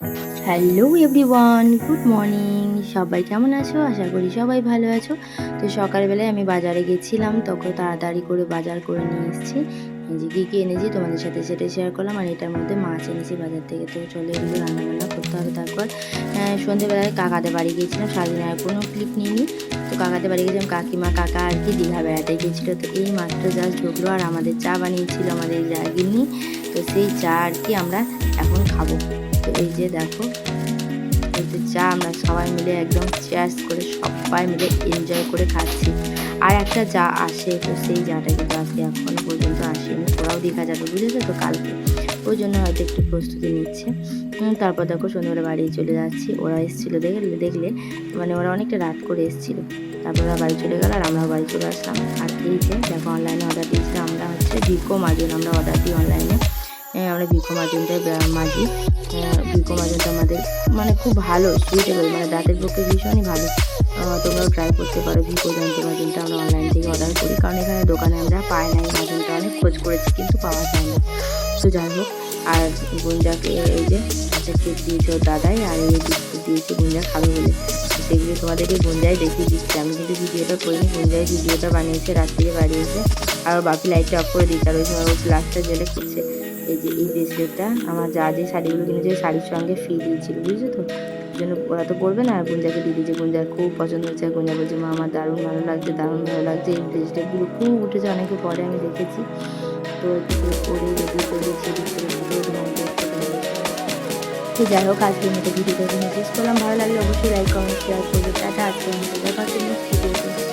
Hello everyone, good morning. সবাই কেমন আছো? আশা করি সবাই ভালো আছো। তো সকালবেলায় আমি বাজারে গেছিলাম, তখন তাড়াতাড়ি করে বাজার করে নিয়ে এসেছি। এই যে কী কী এনেছি তোমাদের সাথে সেটা শেয়ার করলাম। আর এটার মধ্যে মাছ এনেছি বাজার থেকে। তো চলো এগুলো রান্নাবান্না করতে হবে। তারপর সন্ধ্যেবেলায় কাকাদের বাড়ি গিয়েছিলাম, সারাদিন আর কোনো ক্লিপ নিইনি। তো কাকাদের বাড়ি গেছিলাম, কাকা আর কি দীঘা বেড়াতে গিয়েছিলো। তো এই মাত্র জাস্ট ঢুকলো, আর আমাদের চা বানিয়েছিল আমাদের গিন্নি। তো সেই চা আর কি আমরা এখন খাবো। তো এই যে দেখো, এই যে চা আমরা সবাই মিলে একদম চেয়ার্স করে সবাই মিলে এনজয় করে খাচ্ছি। আর একটা চা আসে, তো সেই চাটা কিন্তু আজকে এখনো পর্যন্ত আসেনি। ওরাও দীঘা যাবে বুঝেছো তো কালকে, ওই জন্য হয়তো একটু প্রস্তুতি নিচ্ছে। তারপর দেখো সন্ধ্যাবেলা বাড়ি চলে যাচ্ছি। ওরা এসেছিলো দেখলে মানে ওরা অনেকটা রাত করে এসেছিলো। তারপর ওরা বাড়ি চলে গেল আর আমরাও বাড়ি চলে আসলাম। আর এই যে দেখো অনলাইনে অর্ডার দিয়েছিলাম আমরা, হচ্ছে ভিকো মাজন আমরা অর্ডার দিই অনলাইনে। আমরা ভিকো মাজনটাই মাজি। ভিকো মাজনটা আমাদের মানে খুব ভালো, সুইটেবল, মানে দাঁতের পক্ষে ভীষণই ভালো। তোমরাও ট্রাই করতে পারো। ভিকো মাজনটা আমরা অনলাইন থেকে অর্ডার করি, কারণ এখানে দোকানে আমরা পাই না এই মাজনটা। অনেক খোঁজ করেছি কিন্তু পাওয়া যায় না। তো যাই হোক, আর গুঞ্জাকে এই যে একটা কেক দিয়েছে ওর দাদাই, আর এই বিস্কুট দিয়েছে গুঞ্জা খাবে বলে। সেগুলো তোমাদেরকে গুঞ্জাই দেখিয়ে দিচ্ছি। আমি কিন্তু ভিডিওটা করিনি, গুঞ্জাই ভিডিওটা বানিয়েছে, রাত্রিরে বানিয়েছে। আর বাকি লাইটটা অফ করে দিচ্ছে, আর ওই সময় ও গ্লাসটা জেলে করছে। এই যে এই ব্রেসলেটটা আমার যা যে শাড়িগুলো কিনেছে ওই শাড়ির সঙ্গে ফ্রি দিয়েছিল, বুঝছো তো। ওই জন্য ওরা তো পরবে না, আর গুঞ্জাকে দিয়ে দিয়েছে। গুঞ্জার খুব পছন্দ হচ্ছে, আর গুঞ্জা বলছে মা আমার দারুণ ভালো লাগছে, দারুণ ভালো লাগছে। এই ব্রেসলেটগুলো খুব উঠেছে, অনেকে পরে আমি দেখেছি। তো একটু পরে রেডি করে তো যাই হোক, আজকের মতো ভিডিওটা এখানে শেষ করলাম। ভালো লাগলে অবশ্যই লাইক কমেন্ট শেয়ার করবে। টাটা, আজকের মতো দেখা হচ্ছে নেক্সট ভিডিওতে।